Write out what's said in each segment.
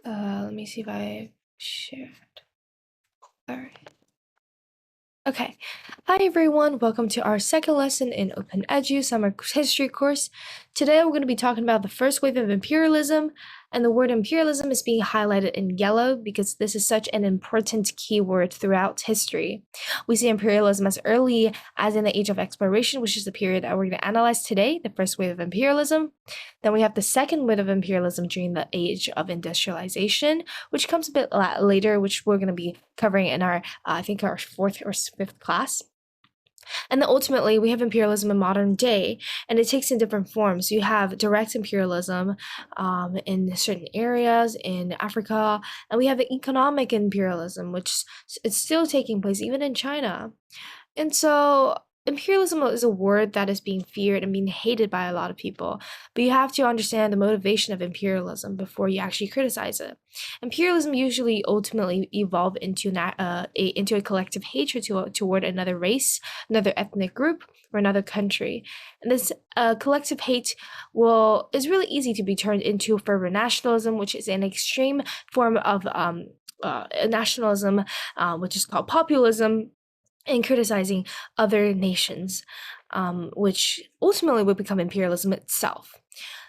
Let me see if I shared. All right. Okay. Hi everyone. Welcome to our second lesson in OpenEdu summer history course. Today we're going to be talking about the first wave of imperialism, and the word imperialism is being highlighted in yellow because this is such an important keyword throughout history. We see imperialism as early as in the Age of Exploration, which is the period that we're going to analyze today, the first wave of imperialism. Then we have the second wave of imperialism during the Age of Industrialization, which comes a bit later, which we're going to be covering in our, I think, our fourth or fifth class. And then ultimately, we have imperialism in modern day, and it takes in different forms. You have direct imperialism in certain areas in Africa, and we have economic imperialism, which is still taking place even in China. And so imperialism is a word that is being feared and being hated by a lot of people, but you have to understand the motivation of imperialism before you actually criticize it. Imperialism usually ultimately evolve into a collective hatred toward another race, another ethnic group, or another country. And this collective hate is really easy to be turned into fervor nationalism, which is an extreme form of nationalism, which is called populism, and criticizing other nations, which ultimately would become imperialism itself.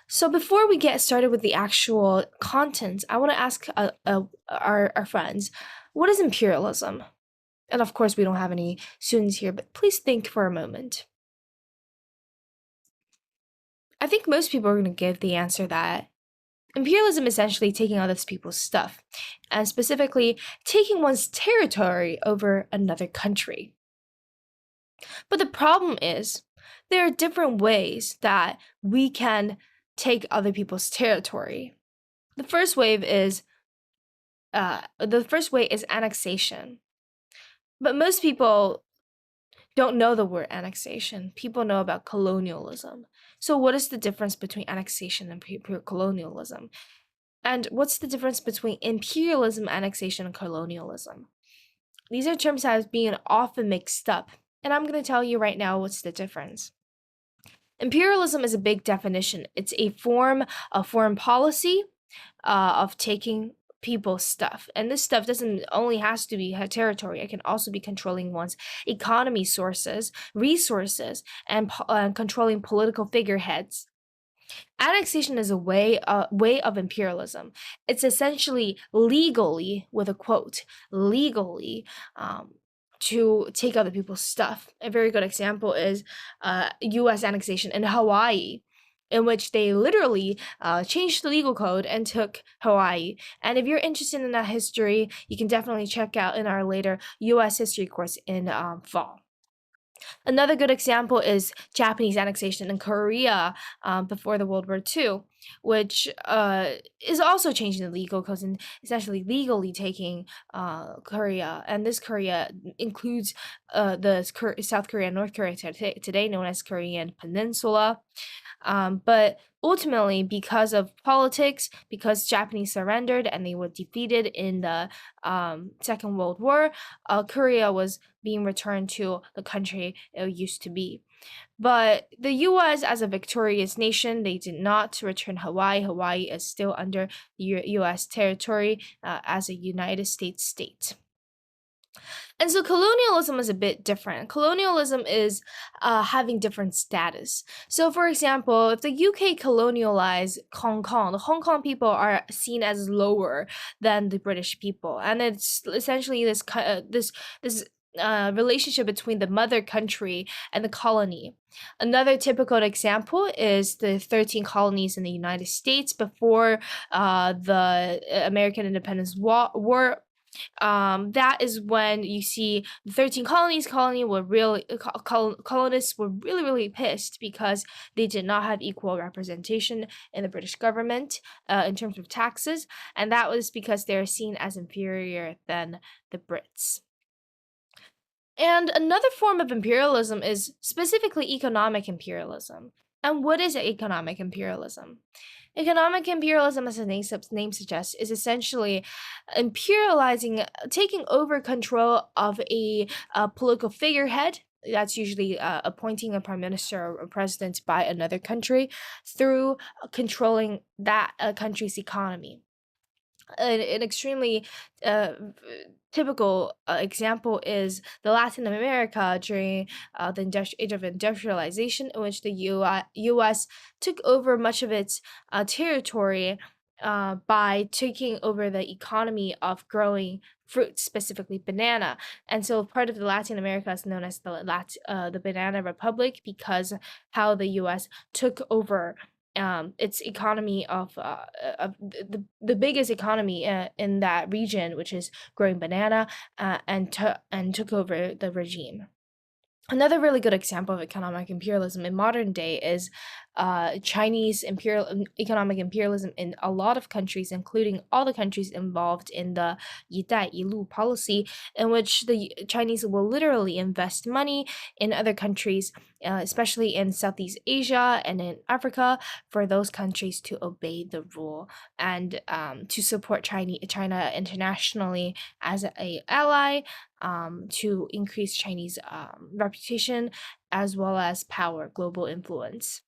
So before we get started with the actual content, I want to ask our friends, what is imperialism? And of course, we don't have any students here, but please think for a moment. I think most people are going to give the answer that imperialism is essentially taking other people's stuff, and specifically taking one's territory over another country. But the problem is, there are different ways that we can take other people's territory. The first way is annexation. But most people don't know the word annexation. People know about colonialism. So what is the difference between annexation and colonialism? And what's the difference between imperialism, annexation, and colonialism? These are terms that are being often mixed up, and I'm going to tell you right now what's the difference. Imperialism is a big definition. It's a form of foreign policy of taking people's stuff. And this stuff doesn't only has to be territory. It can also be controlling one's economy sources, resources, and controlling political figureheads. Annexation is a way of imperialism. It's essentially legally, with a quote, legally, to take other people's stuff. A very good example is U.S. annexation in Hawaii, in which they literally changed the legal code and took Hawaii. And if you're interested in that history, you can definitely check out in our later U.S. history course in fall. Another good example is Japanese annexation in Korea before the World War II, which is also changing the legal codes and essentially legally taking Korea. And this Korea includes South Korea and North Korea today known as Korean Peninsula. But ultimately, because of politics, because Japanese surrendered and they were defeated in the Second World War, Korea was being returned to the country it used to be. But the U.S., as a victorious nation, they did not return Hawaii. Hawaii is still under U.S. territory as a United States state. And so colonialism is a bit different. Colonialism is having different status. So for example, if the UK colonialized Hong Kong, the Hong Kong people are seen as lower than the British people. And it's essentially this relationship between the mother country and the colony. Another typical example is the 13 colonies in the United States before the American Independence War. That is when you see the 13 colonists were colonists were really pissed because they did not have equal representation in the British government in terms of taxes, and that was because they are seen as inferior than the Brits. And another form of imperialism is specifically economic imperialism. And what is economic imperialism? Economic imperialism, as the name suggests, is essentially imperializing, taking over control of a political figurehead. That's usually appointing a prime minister or a president by another country through controlling that country's economy. An extremely typical example is the Latin America during the age of industrialization, in which the U.S. took over much of its territory by taking over the economy of growing fruits, specifically banana. And so part of the Latin America is known as the Banana Republic, because how the U.S. took over its economy of the biggest economy in that region, which is growing banana, and took over the regime. Another really good example of economic imperialism in modern day is Chinese economic imperialism in a lot of countries, including all the countries involved in the 一带一路 policy, in which the Chinese will literally invest money in other countries, especially in Southeast Asia and in Africa, for those countries to obey the rule and to support China internationally as an ally, to increase Chinese reputation as well as power, global influence.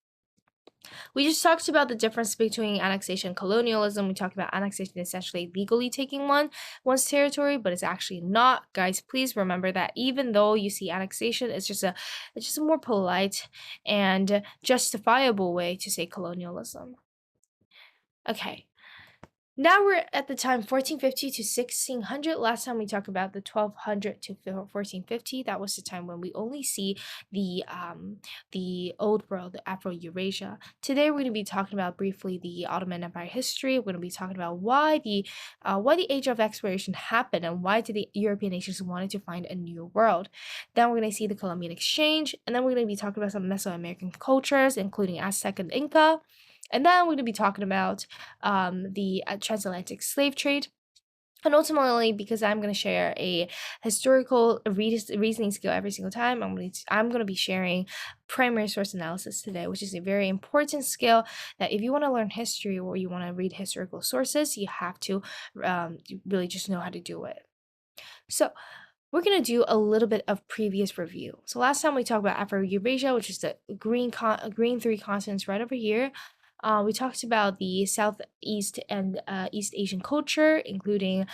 We just talked about the difference between annexation and colonialism. We talked about annexation essentially legally taking one's territory, but it's actually not. Guys, please remember that even though you see annexation, it's just a more polite and justifiable way to say colonialism. Okay. Now we're at the time 1450 to 1600. Last time we talked about the 1200 to 1450. That was the time when we only see the old world, the Afro-Eurasia. Today we're going to be talking about briefly the Ottoman Empire history. We're going to be talking about why the age of exploration happened and why did the European nations wanted to find a new world. Then we're going to see the Columbian Exchange, and then we're going to be talking about some Mesoamerican cultures, including Aztec and Inca. And then we're going to be talking about the transatlantic slave trade. And ultimately, because I'm going to share a historical reasoning skill every single time, I'm going to be sharing primary source analysis today, which is a very important skill that if you want to learn history or you want to read historical sources, you have to really just know how to do it. So we're going to do a little bit of previous review. So last time we talked about Afro-Eurasia, which is the green three continents right over here. We talked about the Southeast and East Asian culture, including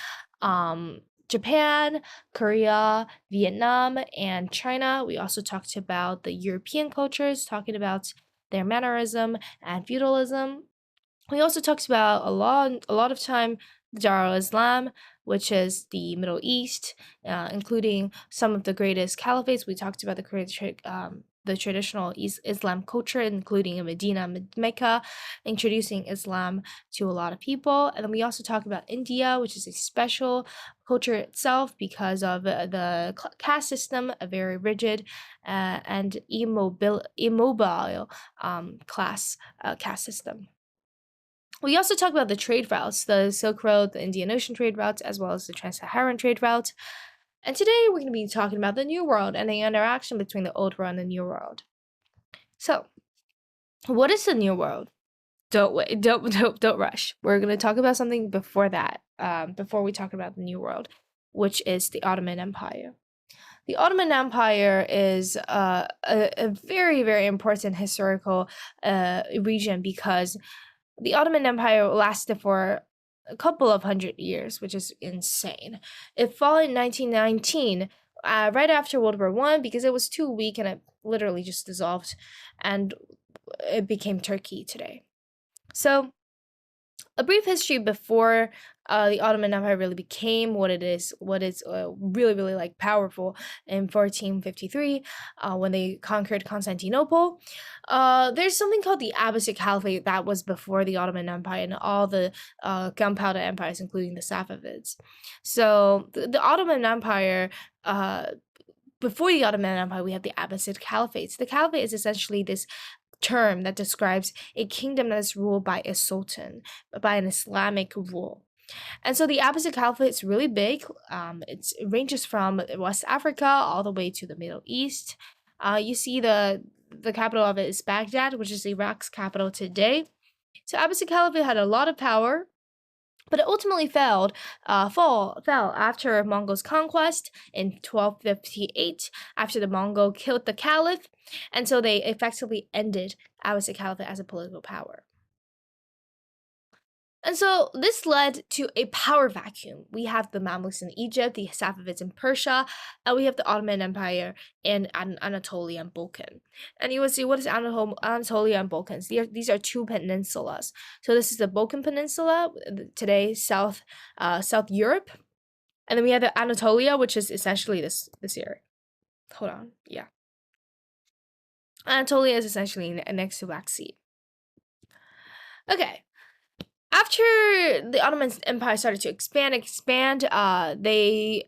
Japan, Korea, Vietnam, and China. We also talked about the European cultures, talking about their mannerism and feudalism. We also talked about a lot of time the Dar Islam, which is the Middle East, including some of the greatest caliphates. We talked about the traditional Islam culture, including Medina, Mecca, introducing Islam to a lot of people. And then we also talk about India, which is a special culture itself because of the caste system, a very rigid and immobile caste system. We also talk about the trade routes, the Silk Road, the Indian Ocean trade routes, as well as the Trans-Saharan trade route. And today we're going to be talking about the New World and the interaction between the Old World and the New World. So, what is the New World? Don't wait, don't rush. We're going to talk about something before that, before we talk about the New World, which is the Ottoman Empire. The Ottoman Empire is a very, very important historical region because the Ottoman Empire lasted for a couple of 100 years, which is insane. It fell in 1919, right after World War I, because it was too weak and it literally just dissolved, and it became Turkey today. So, a brief history before the Ottoman Empire really became what it is really, really like powerful in 1453 when they conquered Constantinople. There's something called the Abbasid Caliphate that was before the Ottoman Empire and all the gunpowder empires, including the Safavids. So the Ottoman Empire, before the Ottoman Empire, we have the Abbasid Caliphates. The Caliphate is essentially this term that describes a kingdom that is ruled by a sultan, by an Islamic rule. And so the Abbasid Caliphate is really big. It ranges from West Africa all the way to the Middle East. You see the capital of it is Baghdad, which is Iraq's capital today. So Abbasid Caliphate had a lot of power, but it ultimately fell after Mongols' conquest in 1258, after the Mongol killed the caliph, and so they effectively ended Abbasid Caliphate as a political power. And so this led to a power vacuum. We have the Mamluks in Egypt, the Safavids in Persia, and we have the Ottoman Empire in Anatolia and Balkan. And you will see, what is Anatolia and Balkans? These are two peninsulas. So this is the Balkan Peninsula, today South Europe, and then we have the Anatolia, which is essentially this area. Hold on, yeah. Anatolia is essentially next to Black Sea. Okay. After the Ottoman Empire started to expand, they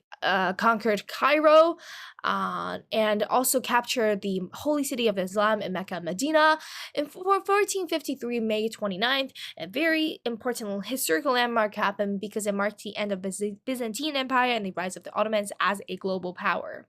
conquered Cairo and also captured the holy city of Islam in Mecca and Medina. In 1453, May 29th, a very important historical landmark happened because it marked the end of the Byzantine Empire and the rise of the Ottomans as a global power.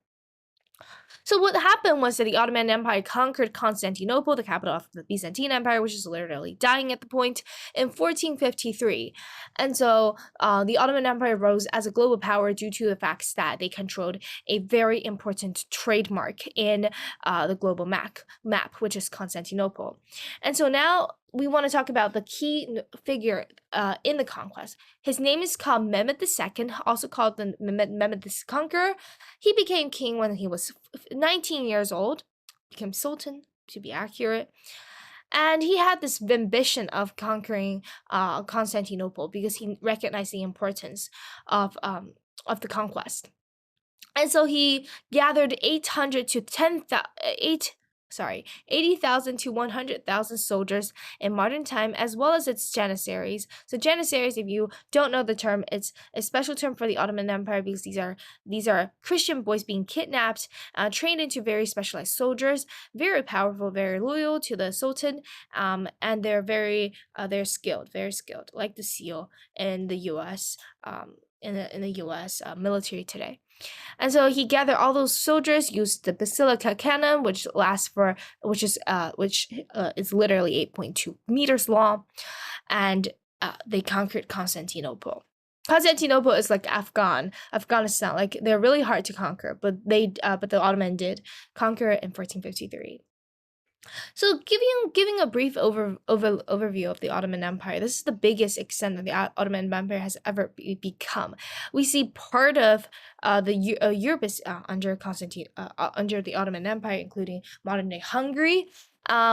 So what happened was that the Ottoman Empire conquered Constantinople, the capital of the Byzantine Empire, which is literally dying at the point, in 1453. And so the Ottoman Empire rose as a global power due to the fact that they controlled a very important trademark in the global map, which is Constantinople. And so now we want to talk about the key figure in the conquest. His name is called Mehmed II, also called the Mehmed the Conqueror. He became king when he was 19 years old, became sultan to be accurate. And he had this ambition of conquering Constantinople because he recognized the importance of the conquest. And so he gathered 80,000 to 100,000 soldiers in modern time, as well as its janissaries. So janissaries, if you don't know the term, it's a special term for the Ottoman Empire because these are Christian boys being kidnapped, trained into very specialized soldiers, very powerful, very loyal to the Sultan, and they're skilled, very skilled, like the SEAL in the U.S. In the U.S. Military today. And so he gathered all those soldiers, used the basilica cannon, which is literally 8.2 meters long, and they conquered Constantinople. Constantinople is like Afghanistan. Like, they're really hard to conquer, but the Ottoman did conquer it in 1453. So giving a brief overview of the Ottoman Empire, this is the biggest extent that the Ottoman Empire has ever become. We see part of Europe is under under the Ottoman Empire, including modern day Hungary.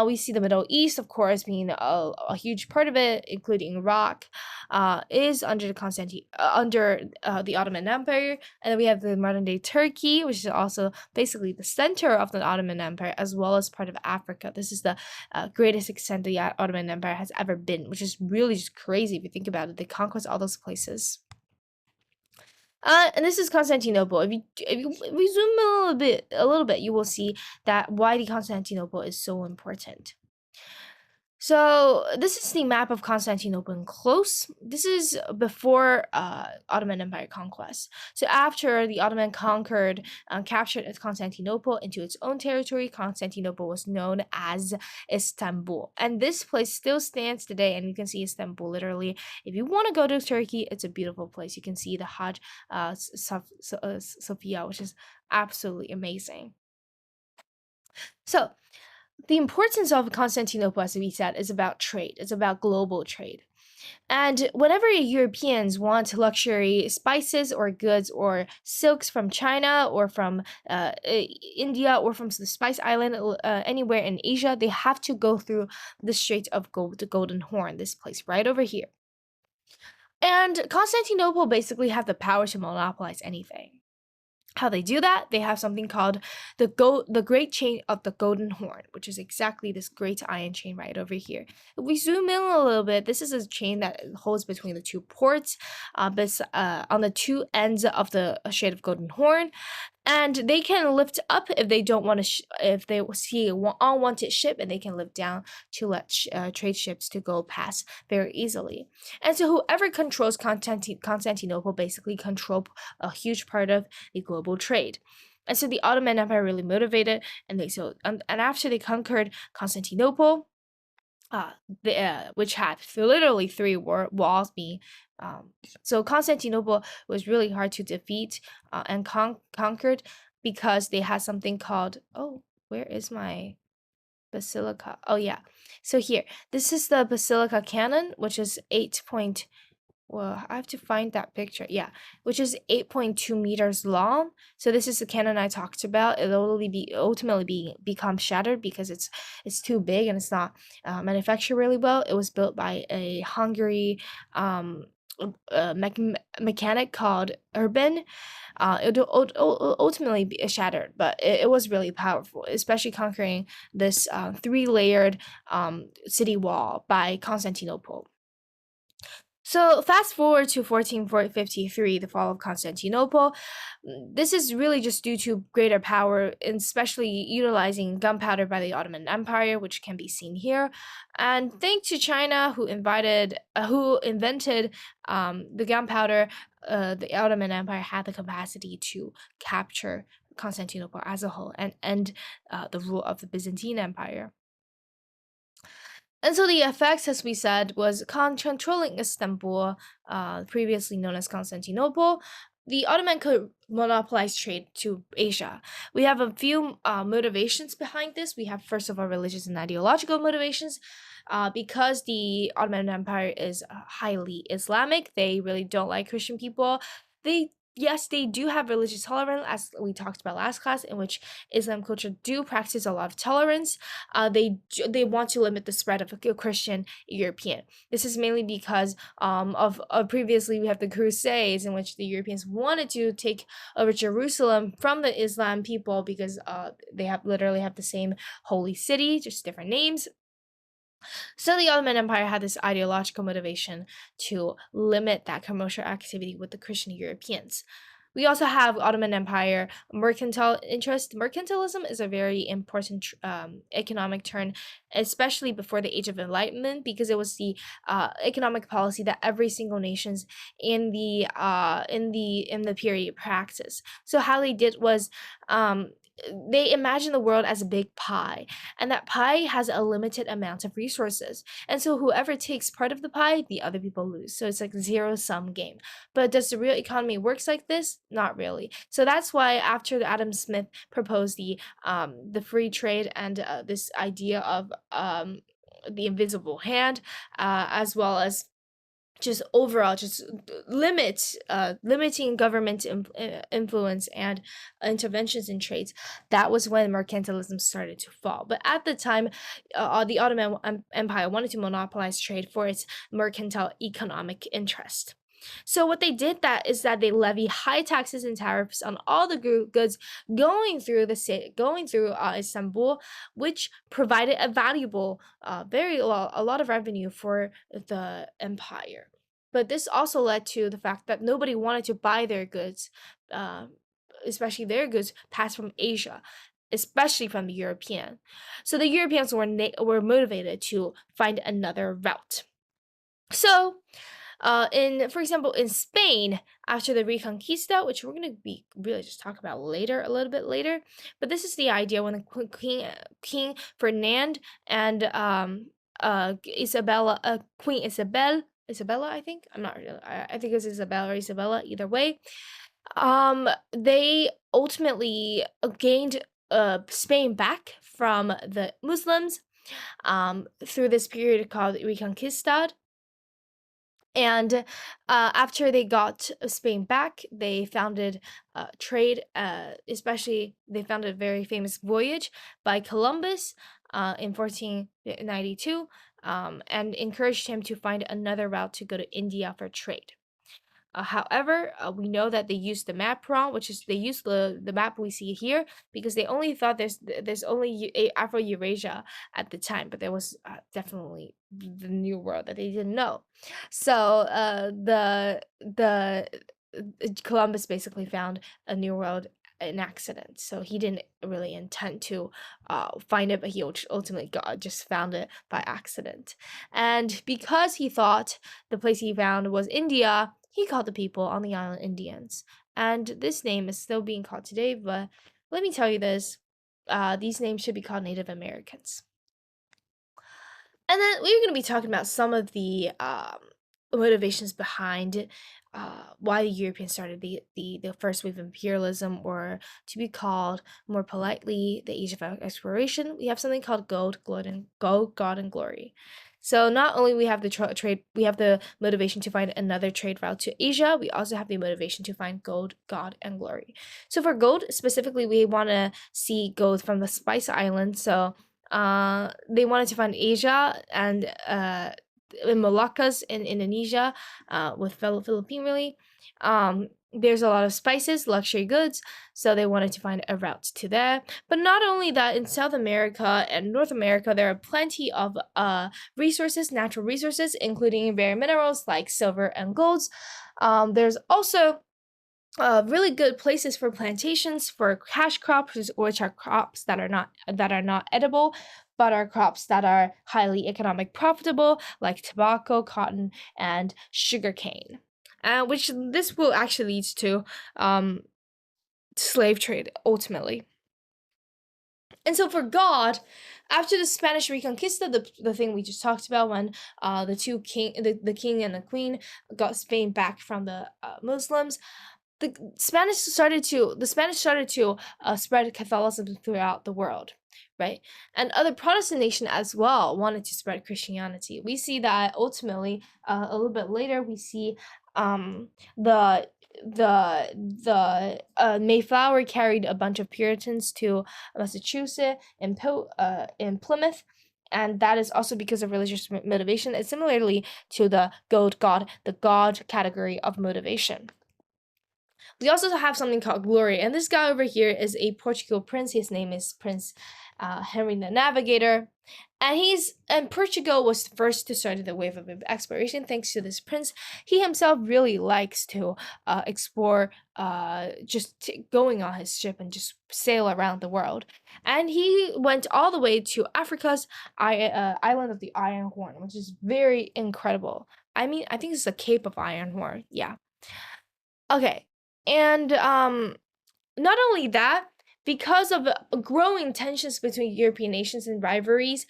We see the Middle East, of course, being a huge part of it, including Iraq, is under the Ottoman Empire. And then we have the modern day Turkey, which is also basically the center of the Ottoman Empire, as well as part of Africa. This is the greatest extent the Ottoman Empire has ever been, which is really just crazy if you think about it. They conquered all those places. And this is Constantinople. If you zoom a little bit, you will see that why the Constantinople is so important. So this is the map of Constantinople in close. This is before Ottoman Empire conquest. So after the Ottoman captured Constantinople into its own territory, Constantinople was known as Istanbul. And this place still stands today, and you can see Istanbul literally. If you want to go to Turkey, it's a beautiful place. You can see the Hajj Sophia, which is absolutely amazing. So the importance of Constantinople, as we said, is about trade. It's about global trade. And whenever Europeans want luxury spices or goods or silks from China or from India or from the Spice Island, anywhere in Asia, they have to go through the Strait of the Golden Horn, this place right over here. And Constantinople basically have the power to monopolize anything. How they do that? They have something called the Great Chain of the Golden Horn, which is exactly this great iron chain right over here. If we zoom in a little bit, this is a chain that holds between the two ports, on the two ends of the Strait of Golden Horn. And they can lift up if they don't want to, if they see an unwanted ship, and they can lift down to let trade ships to go past very easily. And so whoever controls Constantinople basically control a huge part of the global trade. And so the Ottoman Empire really motivated, and after they conquered Constantinople, which had literally three walls being so Constantinople was really hard to defeat and conquered because they had something called where is my Basilica. Oh yeah. So here, this is the Basilica Cannon, which is 8 point, well, I have to find that picture. Yeah, which is 8.2 meters long. So this is the cannon I talked about. It'll ultimately become shattered because it's too big and it's not manufactured really well. It was built by a Hungary um mechanic called Urban. It ultimately be shattered, but it was really powerful, especially conquering this three-layered city wall by Constantinople. So fast forward to 1453, the fall of Constantinople. This is really just due to greater power, and especially utilizing gunpowder by the Ottoman Empire, which can be seen here. And thanks to China, who invented the gunpowder, the Ottoman Empire had the capacity to capture Constantinople as a whole and end the rule of the Byzantine Empire. And so the effects, as we said, was controlling Istanbul, previously known as Constantinople. The Ottoman could monopolize trade to Asia. We have a few motivations behind this. We have, first of all, religious and ideological motivations. Because the Ottoman Empire is highly Islamic, they really don't like Christian people. Yes, they do have religious tolerance, as we talked about last class, in which Islam culture do practice a lot of tolerance. They want to limit the spread of Christian European. This is mainly because of previously we have the Crusades, in which the Europeans wanted to take over Jerusalem from the Islam people because they literally have the same holy city, just different names. So the Ottoman Empire had this ideological motivation to limit that commercial activity with the Christian Europeans. We also have Ottoman Empire mercantile interest. Mercantilism is a very important economic turn, especially before the Age of Enlightenment, because it was the economic policy that every single nations in the period practiced. So how they did was they imagined the world as a big pie, and that pie has a limited amount of resources. And so whoever takes part of the pie, the other people lose. So it's like a zero-sum game. But does the real economy works like this? Not really. So that's why after Adam Smith proposed the free trade and this idea of the invisible hand, as well as just overall just limiting government influence and interventions in trades, that was when mercantilism started to fall. But at the time, the Ottoman Empire wanted to monopolize trade for its mercantile economic interest. So what they did is that they levy high taxes and tariffs on all the goods going through Istanbul, which provided a valuable, a lot of revenue for the empire. But this also led to the fact that nobody wanted to buy their goods, especially their goods passed from Asia, especially from the European. So the Europeans were motivated to find another route. So for example, in Spain, after the Reconquista, which we're going to be really just talk about a little bit later, but this is the idea when the King Ferdinand and Queen Isabella, I think, I'm not really, I think it's Isabella or Isabella, either way, they ultimately gained Spain back from the Muslims through this period called Reconquista. And after they got Spain back, they founded trade, especially they founded a very famous voyage by Columbus in 1492, and encouraged him to find another route to go to India for trade. However, we know that they used the map wrong, which is they used the map we see here because they only thought there's only Afro-Eurasia at the time, but there was definitely the New World that they didn't know. So the Columbus basically found a New World an accident, so he didn't really intend to find it, but he ultimately just found it by accident. And because he thought the place he found was India, he called the people on the island Indians. And this name is still being called today, but let me tell you this, these names should be called Native Americans. And then we're going to be talking about some of the motivations behind why the Europeans started the first wave of imperialism, or to be called more politely, the age of exploration. We have something called gold, God, and glory. So not only we have the trade, we have the motivation to find another trade route to Asia. We also have the motivation to find gold, God, and glory. So for gold specifically, we want to see gold from the Spice Islands. So they wanted to find Asia and in Moluccas in Indonesia, with Philippine really. There's a lot of spices, luxury goods, so they wanted to find a route to there. But not only that, in South America and North America, there are plenty of resources, natural resources, including rare minerals like silver and golds. There's also really good places for plantations for cash crops, which are crops that are not edible, but are crops that are highly economic profitable, like tobacco, cotton, and sugarcane. Which this will actually lead to slave trade ultimately. And so for God, after the Spanish Reconquista, the thing we just talked about, when the king and the queen got Spain back from the Muslims, the Spanish started to spread Catholicism throughout the world, right? And other Protestant nations as well wanted to spread Christianity. We see that ultimately, a little bit later, we see the Mayflower carried a bunch of Puritans to Massachusetts and in Plymouth. And that is also because of religious motivation. It's similarly to the God category of motivation. We also have something called glory, and this guy over here is a Portugal prince. His name is Prince Henry the Navigator, and Portugal was the first to start the wave of exploration thanks to this prince. He himself really likes to explore, going on his ship and just sail around the world. And he went all the way to Africa's island of the Iron Horn, which is very incredible. I mean, I think it's the Cape of Iron Horn. Yeah. Okay. And not only that, because of growing tensions between European nations and rivalries,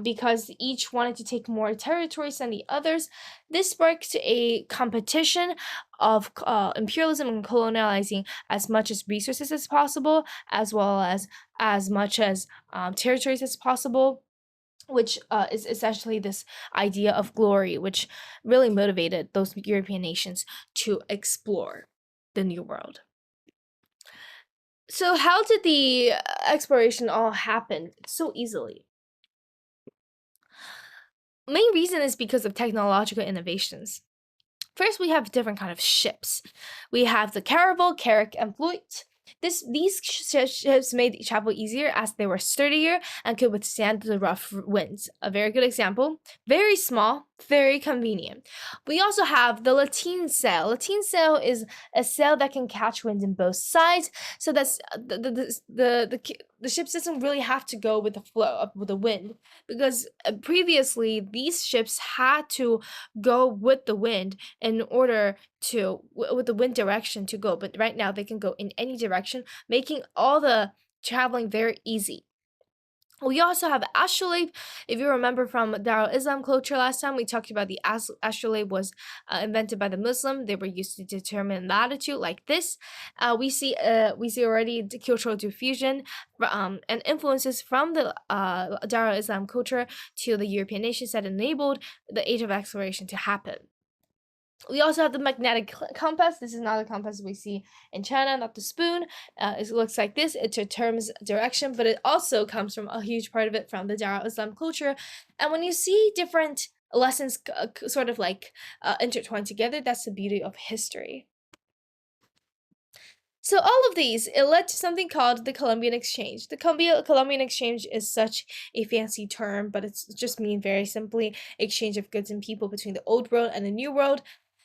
because each wanted to take more territories than the others, this sparked a competition of imperialism and colonializing as much as resources as possible, as well as much as territories as possible, which is essentially this idea of glory, which really motivated those European nations to explore the New World. So how did the exploration all happen so easily? Main reason is because of technological innovations. First, we have different kind of ships. We have the caravel, carrack, and fleet. These ships made travel easier as they were sturdier and could withstand the rough winds. A very good example. Very small, very convenient. We also have the lateen sail. Lateen sail is a sail that can catch wind in both sides, so that's the ships doesn't really have to go with the flow with the wind, because previously these ships had to go with the wind in order to with the wind direction to go, but right now they can go in any direction, making all the traveling very easy. We also have astrolabe. If you remember from Darul Islam culture last time, we talked about the astrolabe was invented by the Muslim. They were used to determine latitude like this. We see already the cultural diffusion and influences from the Darul Islam culture to the European nations that enabled the age of exploration to happen. We also have the magnetic compass. This is not a compass we see in China, not the spoon. It looks like this. It determines direction, but it also comes from a huge part of it from the Darul Islam culture. And when you see different lessons sort of like intertwined together, that's the beauty of history. So all of these, it led to something called the Columbian Exchange. The Columbian Exchange is such a fancy term, but it's just mean very simply exchange of goods and people between the old world and the new world.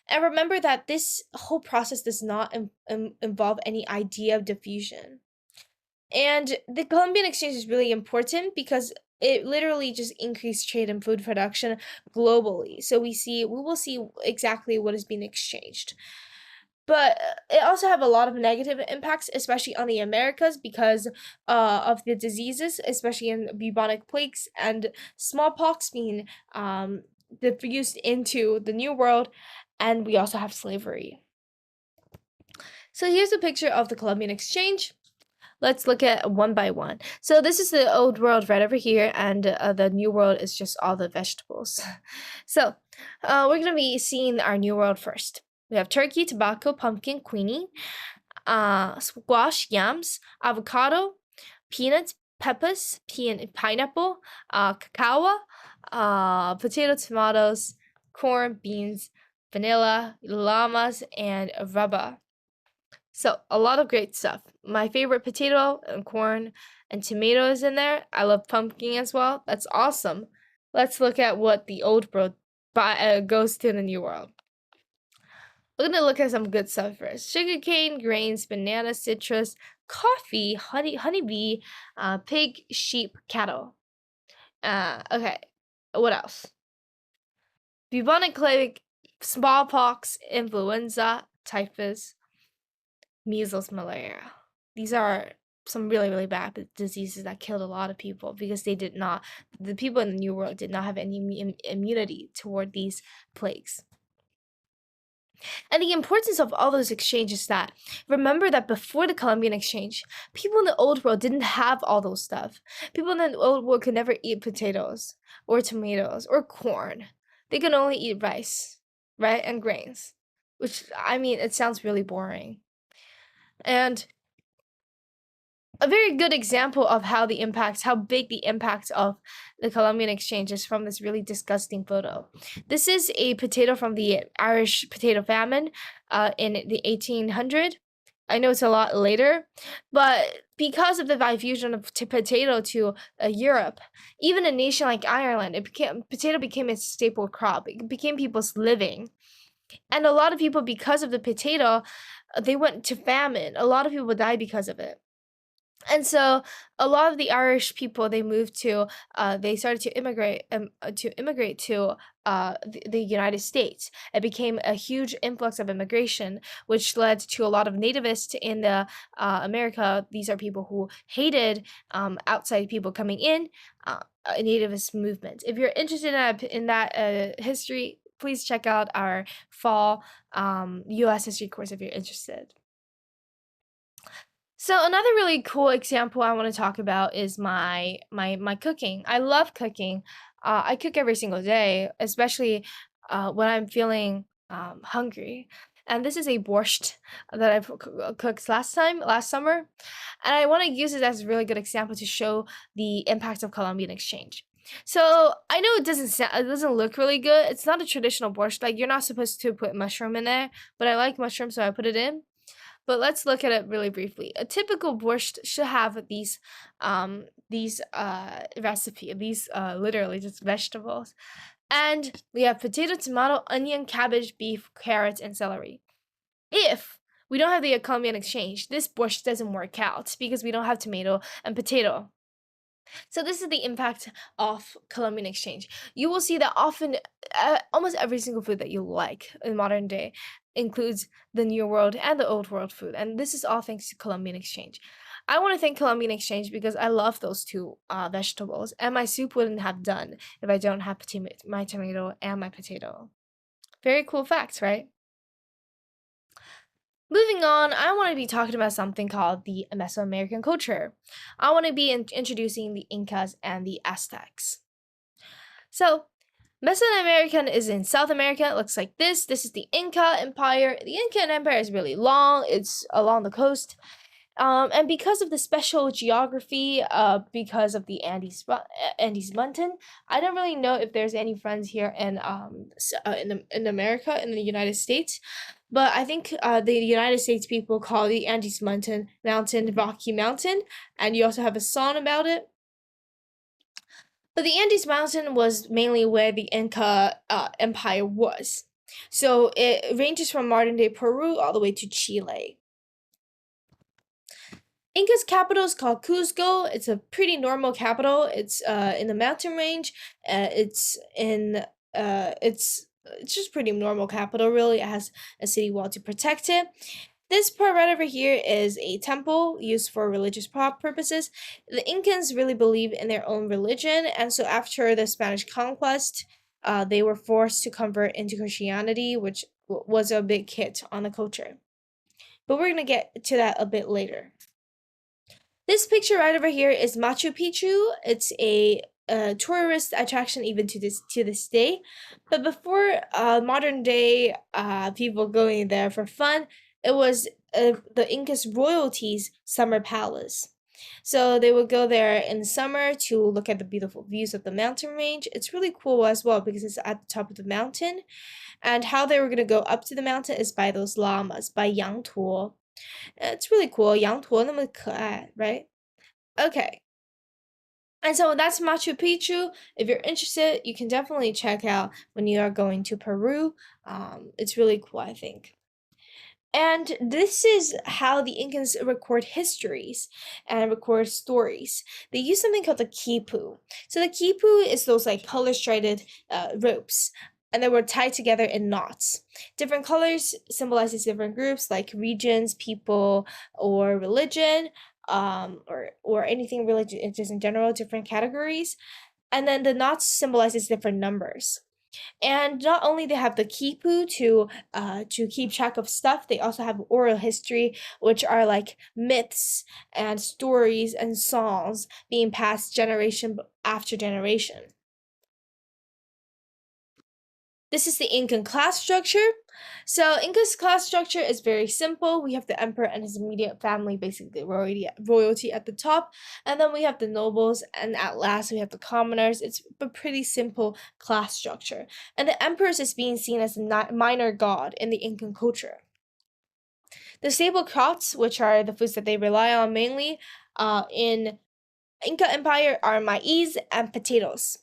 And remember that this whole process does not involve any idea of diffusion. And the Columbian Exchange is really important because it literally just increased trade and food production globally. So we will see exactly what is being exchanged. But it also have a lot of negative impacts, especially on the Americas, because of the diseases, especially in bubonic plagues and smallpox being diffused into the New World, and we also have slavery. So here's a picture of the Columbian Exchange. Let's look at one by one. So this is the old world right over here, and the new world is just all the vegetables. So we're going to be seeing our new world first. We have turkey, tobacco, pumpkin, quinine, squash, yams, avocado, peanuts, peppers, pineapple, cacao, potato, tomatoes, corn, beans, vanilla, llamas, and rubber. So a lot of great stuff. My favorite potato and corn and tomatoes in there. I love pumpkin as well. That's awesome. Let's look at what the old world goes to in the new world. We're gonna look at some good stuff first. Sugarcane, grains, banana, citrus, coffee, honeybee, pig, sheep, cattle. Okay. What else? Bubonic plague, smallpox, influenza, typhus, measles, malaria. These are some really, really bad diseases that killed a lot of people because the people in the New World did not have any immunity toward these plagues. And the importance of all those exchanges is that, remember that before the Columbian Exchange, people in the Old World didn't have all those stuff. People in the Old World could never eat potatoes or tomatoes or corn. They could only eat rice, right, and grains, which, I mean, it sounds really boring. And a very good example of how big the impact of the Columbian Exchange is from this really disgusting photo. This is a potato from the Irish potato famine in the 1800. I know it's a lot later, but because of the diffusion of potato to Europe, even a nation like Ireland, potato became a staple crop. It became people's living. And a lot of people, because of the potato, they went to famine. A lot of people died because of it. And so a lot of the Irish people, they started to immigrate to the United States. It became a huge influx of immigration, which led to a lot of nativists in the America. These are people who hated outside people coming in, a nativist movement. If you're interested in that history, please check out our fall U.S. history course if you're interested. So another really cool example I want to talk about is my cooking. I love cooking. I cook every single day, especially when I'm feeling hungry. And this is a borscht that I cooked last summer, and I want to use it as a really good example to show the impact of Columbian Exchange. So I know it doesn't look really good. It's not a traditional borscht. Like, you're not supposed to put mushroom in there, but I like mushroom, so I put it in. But let's look at it really briefly. A typical borscht should have these recipe, literally just vegetables. And we have potato, tomato, onion, cabbage, beef, carrots, and celery. If we don't have the Columbian Exchange, this borscht doesn't work out because we don't have tomato and potato. So this is the impact of Columbian Exchange. You will see that often, almost every single food that you like in modern day includes the New World and the Old World food, and this is all thanks to Columbian Exchange. I want to thank Columbian Exchange because I love those two vegetables, and my soup wouldn't have done if I don't have my tomato and my potato. Very cool facts, right? Moving on, I want to be talking about something called the Mesoamerican culture. I want to be introducing the Incas and the Aztecs. So, Mesoamerican is in South America. It looks like this. This is the Inca Empire. The Inca Empire is really long. It's along the coast. And because of the special geography, because of the Andes Mountain, I don't really know if there's any friends here in America, in the United States, but I think the United States people call the Andes Mountain Rocky Mountain, and you also have a song about it. But the Andes Mountain was mainly where the Inca Empire was. So it ranges from modern-day Peru all the way to Chile. Inca's capital is called Cuzco. It's a pretty normal capital. It's in the mountain range. It's just pretty normal capital, really. It has a city wall to protect it. This part right over here is a temple used for religious purposes. The Incans really believe in their own religion, and so after the Spanish conquest, they were forced to convert into Christianity, which was a big hit on the culture. But we're going to get to that a bit later. This picture right over here is Machu Picchu. It's a tourist attraction even to this day. But before modern day people going there for fun, it was the Incas royalties' summer palace. So they would go there in the summer to look at the beautiful views of the mountain range. It's really cool as well because it's at the top of the mountain. And how they were going to go up to the mountain is by those llamas, by Yang Tuo. It's really cool. 羊驼那么可爱, right? Okay. And so that's Machu Picchu. If you're interested, you can definitely check out when you are going to Peru. It's really cool, I think. And this is how the Incans record histories and record stories. They use something called the quipu. So the quipu is those like color-striated ropes, and they were tied together in knots. Different colors symbolizes different groups like regions, people, or religion, or anything religious in general, different categories. And then the knots symbolizes different numbers. And not only they have the quipu to keep track of stuff, they also have oral history, which are like myths and stories and songs being passed generation after generation. This is the Incan class structure. So Inca's class structure is very simple. We have the emperor and his immediate family, basically royalty at the top, and then we have the nobles, and at last we have the commoners. It's a pretty simple class structure, and the emperors is being seen as a minor god in the Incan culture. The staple crops, which are the foods that they rely on mainly in Inca Empire, are maize and potatoes.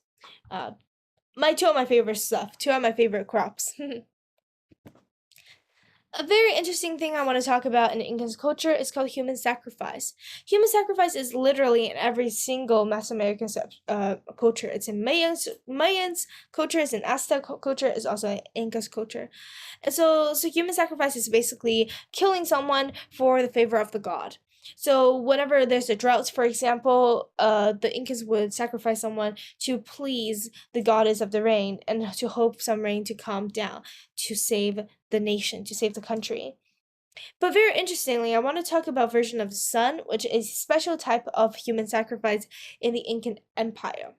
Two of my favorite stuff. Two of my favorite crops. A very interesting thing I want to talk about in Inca's culture is called human sacrifice. Human sacrifice is literally in every single Mesoamerican culture. It's in Mayans culture, it's in Aztec culture, it's also in Inca's culture. And so human sacrifice is basically killing someone for the favor of the god. So whenever there's a drought, for example, the Incas would sacrifice someone to please the goddess of the rain and to hope some rain to come down to save the nation, to save the country. But very interestingly, I want to talk about Virgin of the Sun, which is a special type of human sacrifice in the Incan Empire.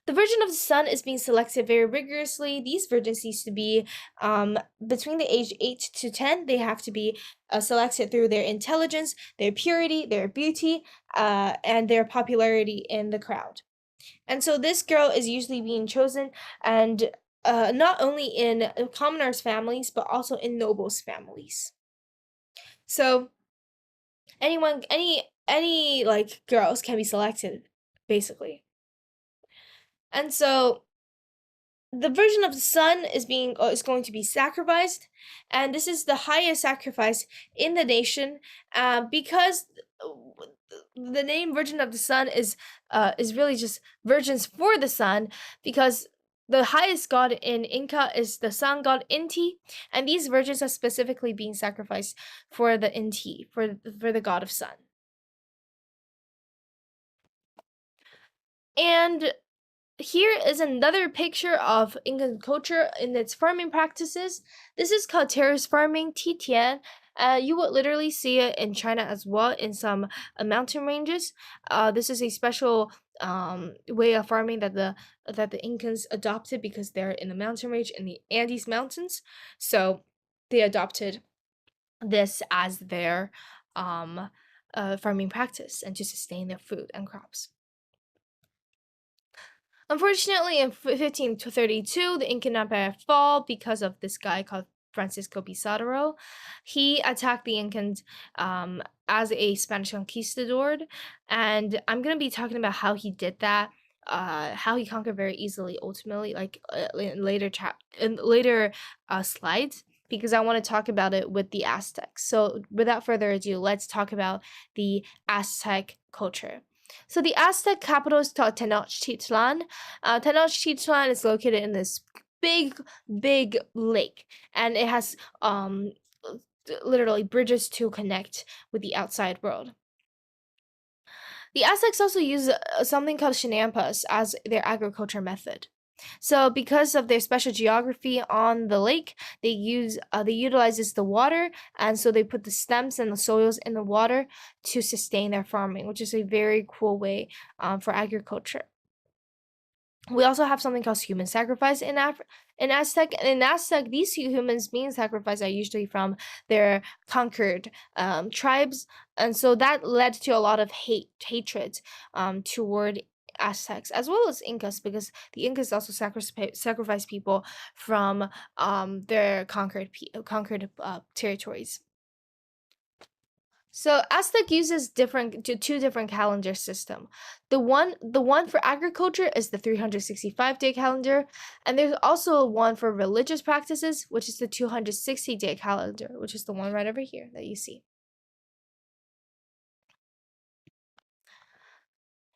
The Virgin of the Sun is being selected very rigorously. These virgins used to be between the age 8 to 10. They have to be selected through their intelligence, their purity, their beauty, and their popularity in the crowd. And so this girl is usually being chosen, and not only in commoners' families, but also in nobles' families. So any like girls can be selected, basically. And so the Virgin of the Sun is going to be sacrificed, and this is the highest sacrifice in the nation, because the name Virgin of the Sun is really just virgins for the sun, because the highest god in Inca is the sun god Inti, and these virgins are specifically being sacrificed for the Inti, for the god of sun. And here is another picture of Incan culture in its farming practices. This is called terrace farming, Titian. You would literally see it in China as well, in some mountain ranges. This is a special way of farming that the Incans adopted because they're in the mountain range in the Andes Mountains. So they adopted this as their farming practice and to sustain their food and crops. Unfortunately, in 1532, the Incan Empire fell because of this guy called Francisco Pizarro. He attacked the Incans as a Spanish conquistador, and I'm going to be talking about how he did that, how he conquered very easily, ultimately, like in later slides, because I want to talk about it with the Aztecs. So without further ado, let's talk about the Aztec culture. So the Aztec capital is called Tenochtitlan. Tenochtitlan is located in this big lake, and it has literally bridges to connect with the outside world. The Aztecs also use something called chinampas as their agriculture method. So because of their special geography on the lake, they utilizes the water, and so they put the stems and the soils in the water to sustain their farming, which is a very cool way for agriculture. We also have something called human sacrifice in Aztec. And in Aztec, these humans being sacrificed are usually from their conquered tribes, and so that led to a lot of hatred toward Aztecs as well as Incas, because the Incas also sacrifice people from their conquered territories. So Aztec uses two different calendar system. The one for agriculture is the 365-day calendar, and there's also one for religious practices, which is the 260-day calendar, which is the one right over here that you see.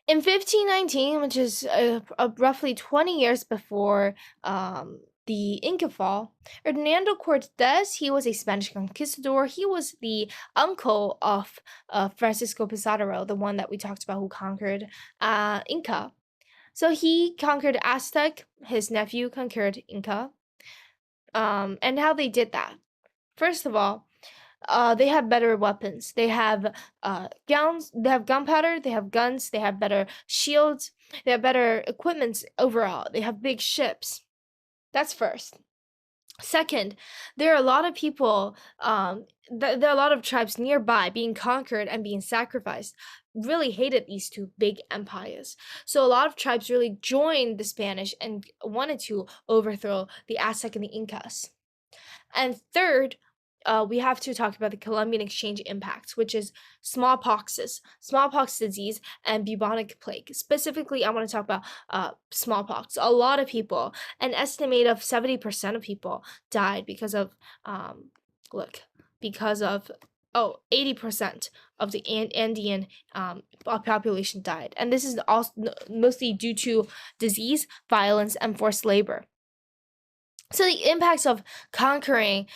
In 1519, which is roughly 20 years before the Inca fall, Hernando Cortés, he was a Spanish conquistador. He was the uncle of Francisco Pizarro, the one that we talked about who conquered Inca. So he conquered Aztec, his nephew conquered Inca. And how they did that. First of all, they have better weapons. They have guns, they have gunpowder, they have guns, they have better shields, they have better equipment overall. They have big ships. That's first. Second, there are a lot of people, there are a lot of tribes nearby being conquered and being sacrificed, really hated these two big empires. So a lot of tribes really joined the Spanish and wanted to overthrow the Aztec and the Incas. And third, we have to talk about the Columbian Exchange impacts, which is smallpox disease, and bubonic plague. Specifically, I want to talk about smallpox. A lot of people, an estimate of 70% of people died because of, because of, 80% of the Andean population died. And this is also mostly due to disease, violence, and forced labor. So the impacts of conquering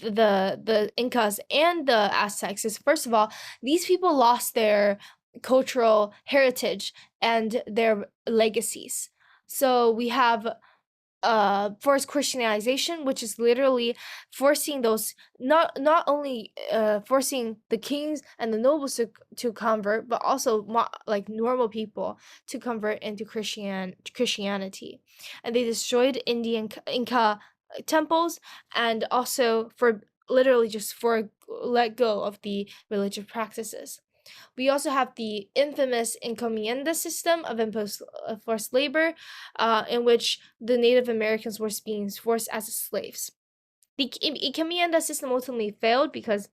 the Incas and the Aztecs is, first of all, these people lost their cultural heritage and their legacies. So we have forced Christianization, which is literally forcing those, not only forcing the kings and the nobles to convert, but also like normal people to convert into Christianity. And they destroyed Inca temples, and also for literally just for let go of the religious practices. We also have the infamous encomienda system of imposed forced labor, in which the Native Americans were being forced as slaves. The encomienda system ultimately failed because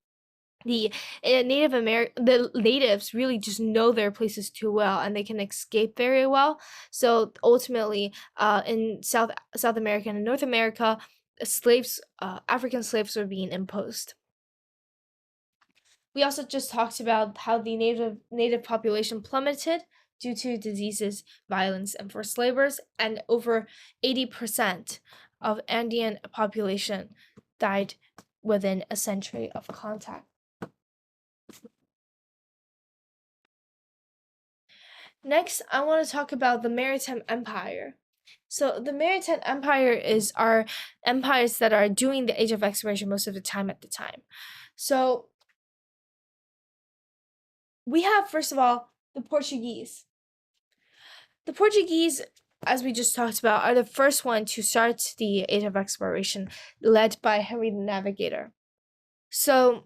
the the natives really just know their places too well, and they can escape very well. So ultimately, in South America and North America, African slaves were being imposed. We also just talked about how the native population plummeted due to diseases, violence, and forced labors, and over 80% of Andean population died within a century of contact. Next, I want to talk about the Maritime Empire. So the Maritime Empire is our empires that are doing the Age of Exploration most of the time at the time. So we have, first of all, the Portuguese. The Portuguese, as we just talked about, are the first one to start the Age of Exploration, led by Henry the Navigator. So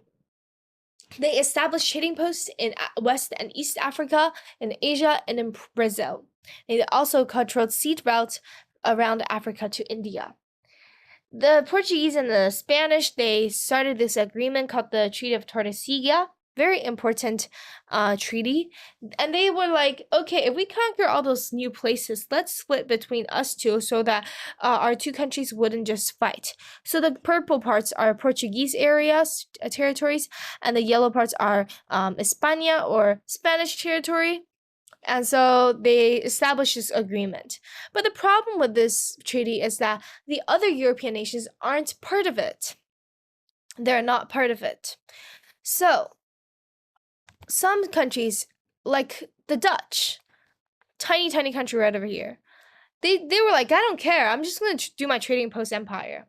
they established trading posts in West and East Africa, in Asia, and in Brazil. They also controlled sea routes around Africa to India. The Portuguese and the Spanish, they started this agreement called the Treaty of Tordesillas, very important treaty. And they were like, okay, if we conquer all those new places, let's split between us two so that our two countries wouldn't just fight. So the purple parts are Portuguese areas, territories, and the yellow parts are España, or Spanish territory. And so they established this agreement. But the problem with this treaty is that the other European nations aren't part of it. They're not part of it. So some countries, like the Dutch, tiny country right over here, they were like, I don't care. I'm just gonna do my trading post empire.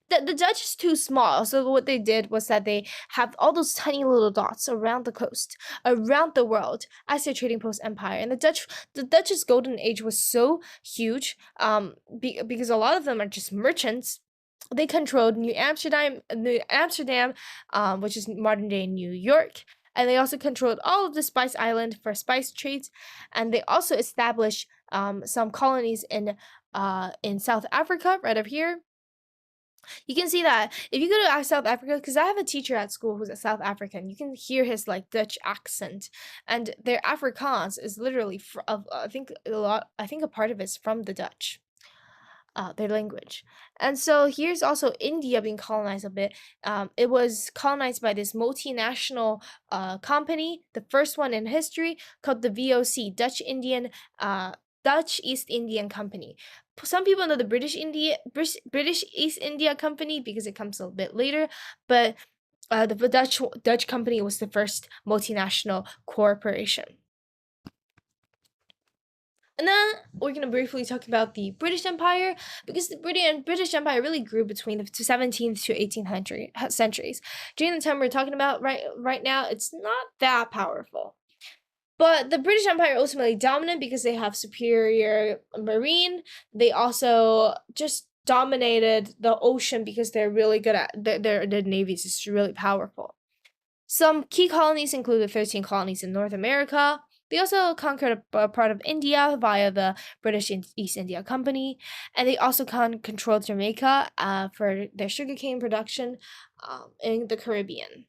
The Dutch is too small, so what they did was that they have all those tiny little dots around the coast, around the world, as their trading post empire. And the Dutch's golden age was so huge, because a lot of them are just merchants. They controlled New Amsterdam, which is modern day New York, and they also controlled all of the Spice Island for spice trades, and they also established some colonies in South Africa, right up here. You can see that if you go to South Africa, because I have a teacher at school who's a South African, you can hear his like Dutch accent, and their Afrikaans is literally I think a part of it's from the Dutch, their language. And so here's also India being colonized a bit. It was colonized by this multinational company, the first one in history, called the VOC, Dutch East Indian Company. Some people know the British East India Company because it comes a bit later, but the Dutch company was the first multinational corporation. And then we're going to briefly talk about the British Empire, because the British Empire really grew between the 17th to 1800 centuries. During the time we're talking about right now, it's not that powerful. But the British Empire ultimately dominant because they have superior marine. They also just dominated the ocean because they're really good at their navy is just really powerful. Some key colonies include the 13 colonies in North America. They also conquered a part of India via the British East India Company, and they also controlled Jamaica for their sugarcane production in the Caribbean.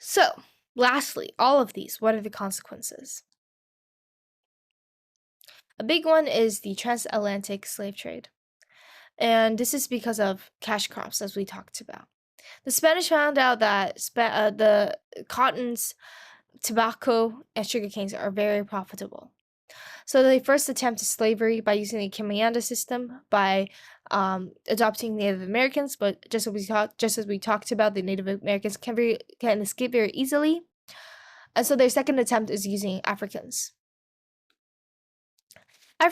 So, lastly, all of these, what are the consequences? A big one is the transatlantic slave trade. And this is because of cash crops, as we talked about. The Spanish found out that the cottons, tobacco, and sugarcanes are very profitable. So they first attempted slavery by using the Quemanda system, by adopting Native Americans, but just as we talked about, the Native Americans can escape very easily. And so their second attempt is using Africans. The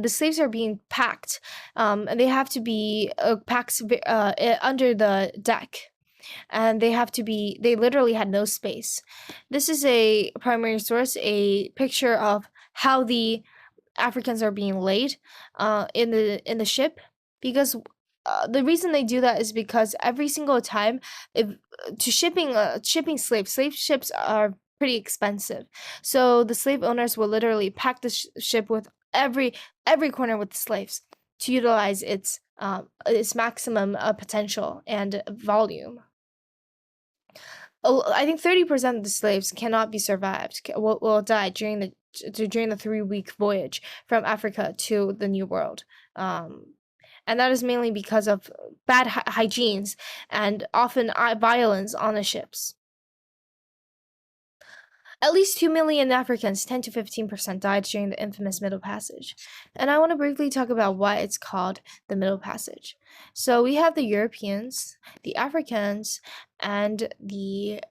slaves are being packed, and they have to be packed under the deck, and they literally had no space. This is a primary source, a picture of how the Africans are being laid in the ship, because the reason they do that is because every single time, if to shipping slave ships are pretty expensive, so the slave owners will literally pack the ship with every corner with the slaves to utilize its maximum potential and volume. I think 30% of the slaves cannot be survived. Will die during the 3-week voyage from Africa to the New World. And that is mainly because of bad hygienes and often violence on the ships. At least 2 million Africans, 10 to 15%, died during the infamous Middle Passage. And I want to briefly talk about why it's called the Middle Passage. So we have the Europeans, the Africans, and the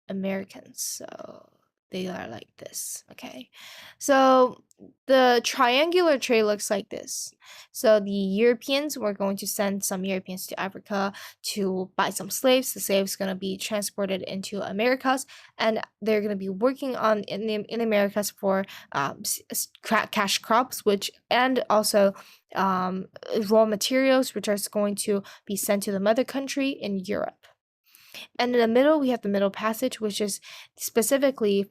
Americans. So they are like this, okay? So the triangular trade looks like this. So the Europeans were going to send some Europeans to Africa to buy some slaves. The slaves going to be transported into Americas, and they're going to be working on in Americas for cash crops, and also raw materials, which are going to be sent to the mother country in Europe. And in the middle, we have the Middle Passage, which is specifically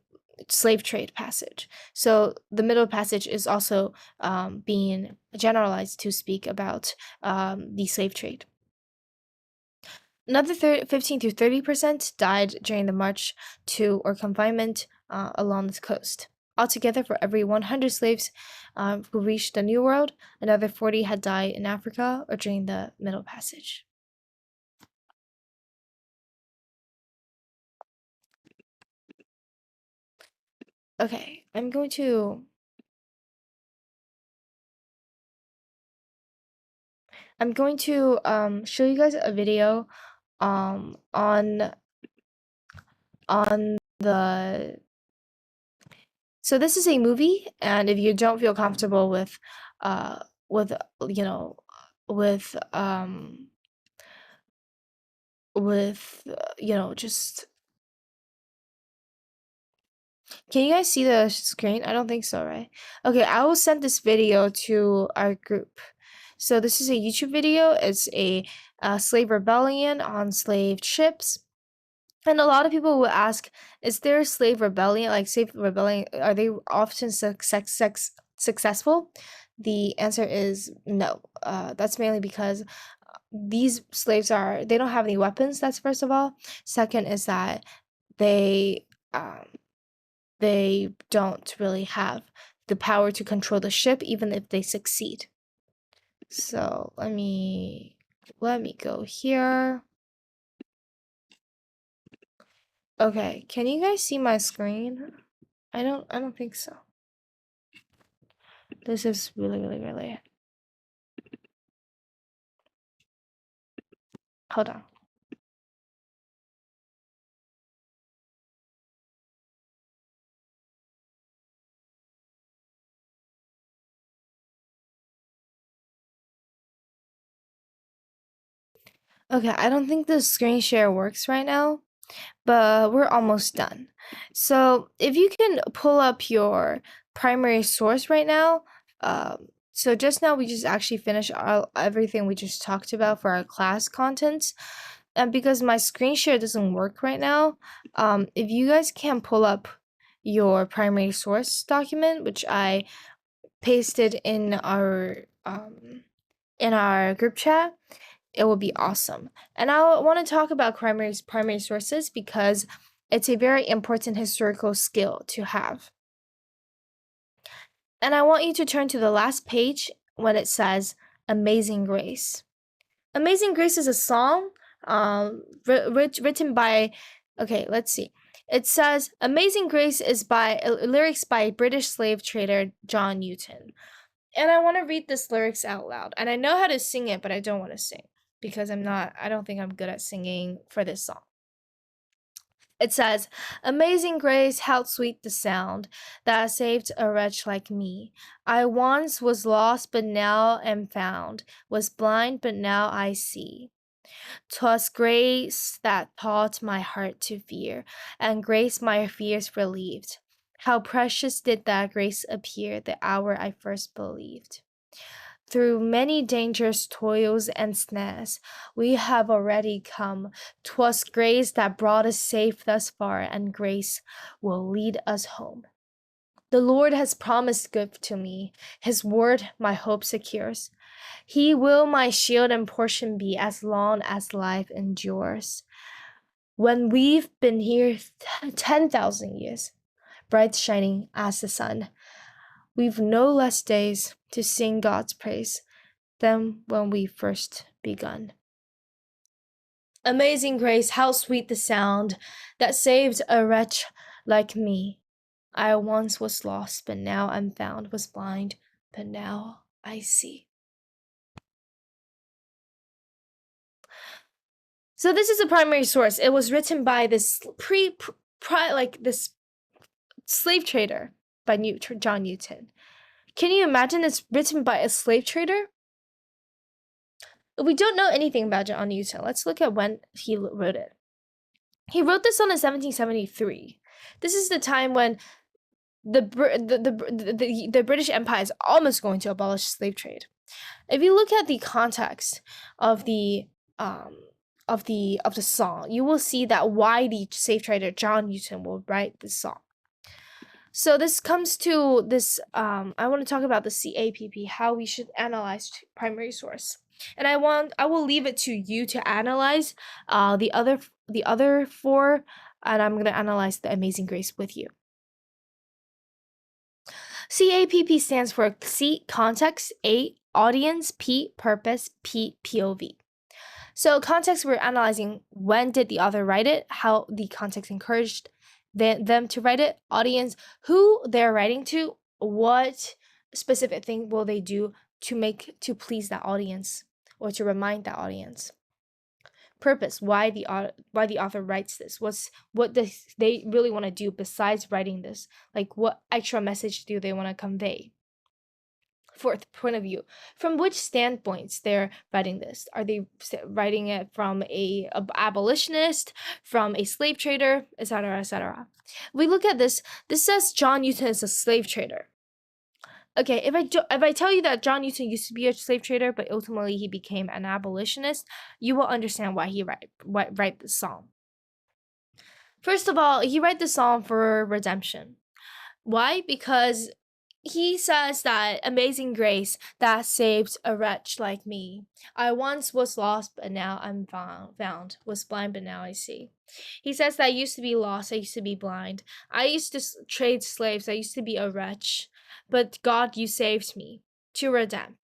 slave trade passage. So the Middle Passage is also being generalized to speak about the slave trade. Another 15 to 30% died during the march to or confinement along the coast. Altogether, for every 100 slaves who reached the New World, another 40 had died in Africa or during the Middle Passage. Okay, I'm going to show you guys a video on the So this is a movie, and if you don't feel comfortable uh, with you know, with just can you guys see the screen? I don't think so, right? Okay, I will send this video to our group. So this is a YouTube video. It's a slave rebellion on slave ships. And a lot of people will ask, is there a slave rebellion? Like slave rebellion, are they often successful? The answer is no. That's mainly because these slaves they don't have any weapons, that's first of all. Second is that they um, they don't really have the power to control the ship even if they succeed. So let me go here. Okay, can you guys see my screen? I don't think so. This is really hold on. Okay, I don't think the screen share works right now, but we're almost done. So if you can pull up your primary source right now, so just now we just actually finished everything we just talked about for our class contents. And because my screen share doesn't work right now, if you guys can pull up your primary source document, which I pasted in our group chat, it will be awesome. And I want to talk about primary sources because it's a very important historical skill to have. And I want you to turn to the last page when it says Amazing Grace. Amazing Grace is a song written by, okay, let's see. It says Amazing Grace is by lyrics by British slave trader John Newton. And I want to read this lyrics out loud. And I know how to sing it, but I don't want to sing because I don't think I'm good at singing for this song. It says, Amazing Grace, how sweet the sound that saved a wretch like me. I once was lost, but now am found, was blind, but now I see. 'Twas grace that taught my heart to fear, and grace my fears relieved. How precious did that grace appear the hour I first believed. Through many dangers, toils, and snares, we have already come. 'Twas grace that brought us safe thus far, and grace will lead us home. The Lord has promised good to me. His word my hope secures. He will my shield and portion be as long as life endures. When we've been here 10,000 years, bright shining as the sun, we've no less days to sing God's praise than when we first begun. Amazing grace, how sweet the sound that saved a wretch like me. I once was lost, but now I'm found, was blind, but now I see. So this is a primary source. It was written by this this slave trader by John Newton. Can you imagine it's written by a slave trader? We don't know anything about John Newton. Let's look at when he wrote it. He wrote this in 1773. This is the time when the British Empire is almost going to abolish slave trade. If you look at the context of the song, you will see that why the slave trader John Newton will write this song. So this comes to this. I want to talk about the CAPP, how we should analyze primary source, and I will leave it to you to analyze the other four, and I'm gonna analyze the Amazing Grace with you. CAPP stands for C, context, A, audience, P, purpose, P, POV. So context, we're analyzing when did the author write it, how the context encouraged them to write it, audience, who they're writing to, what specific thing will they do to please that audience or to remind that audience. purpose, why the author writes this. What does they really want to do besides writing this? Like, what extra message do they want to convey? Fourth point of view, from which standpoints they're writing this. Are they writing it from a abolitionist, from a slave trader, etc., etc.? We look at this. This says John Newton is a slave trader. Okay, if I tell you that John Newton used to be a slave trader, but ultimately he became an abolitionist, you will understand why he write this song. First of all, he write the song for redemption. Why? Because he says that amazing grace that saved a wretch like me. I once was lost, but now I'm found. Was blind, but now I see. He says that I used to be lost. I used to be blind. I used to trade slaves. I used to be a wretch. But God, you saved me to redeem.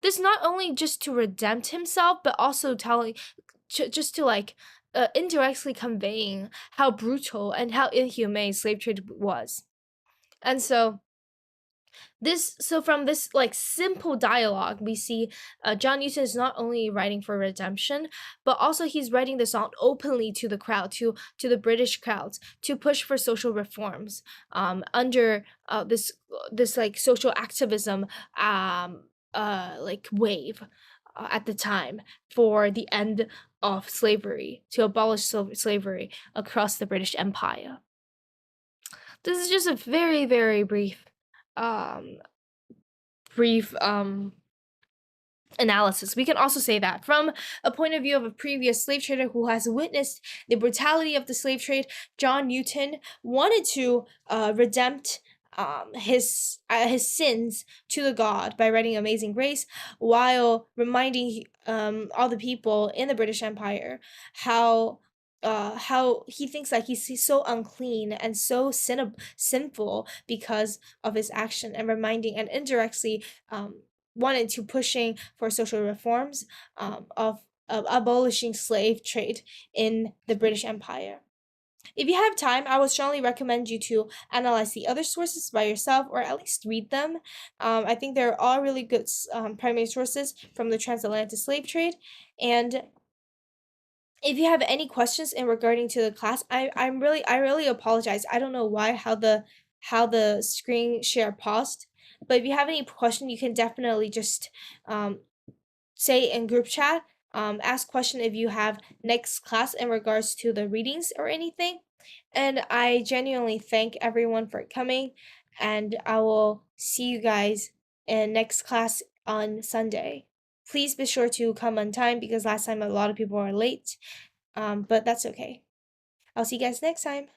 This not only just to redeem himself, but also telling, just to like indirectly conveying how brutal and how inhumane slave trade was. And so from this like simple dialogue, we see John Newton is not only writing for redemption, but also he's writing this song openly to the crowd, to the British crowds, to push for social reforms under this like social activism like wave at the time for the end of slavery, to abolish slavery across the British Empire. This is just a very, very um, brief analysis. We can also say that from a point of view of a previous slave trader who has witnessed the brutality of the slave trade, John Newton wanted to redeem his sins to the God by writing Amazing Grace, while reminding all the people in the British Empire how he thinks like he's so unclean and so sinful because of his action, and reminding and indirectly wanted to pushing for social reforms of abolishing slave trade in the British Empire. If you have time, I would strongly recommend you to analyze the other sources by yourself, or at least read them. I think they're all really good primary sources from the transatlantic slave trade. And if you have any questions in regarding to the class, I really apologize. I don't know why how the screen share paused. But if you have any question, you can definitely just say in group chat. Ask question if you have next class in regards to the readings or anything. And I genuinely thank everyone for coming, and I will see you guys in next class on Sunday. Please be sure to come on time, because last time a lot of people were late. But that's okay. I'll see you guys next time.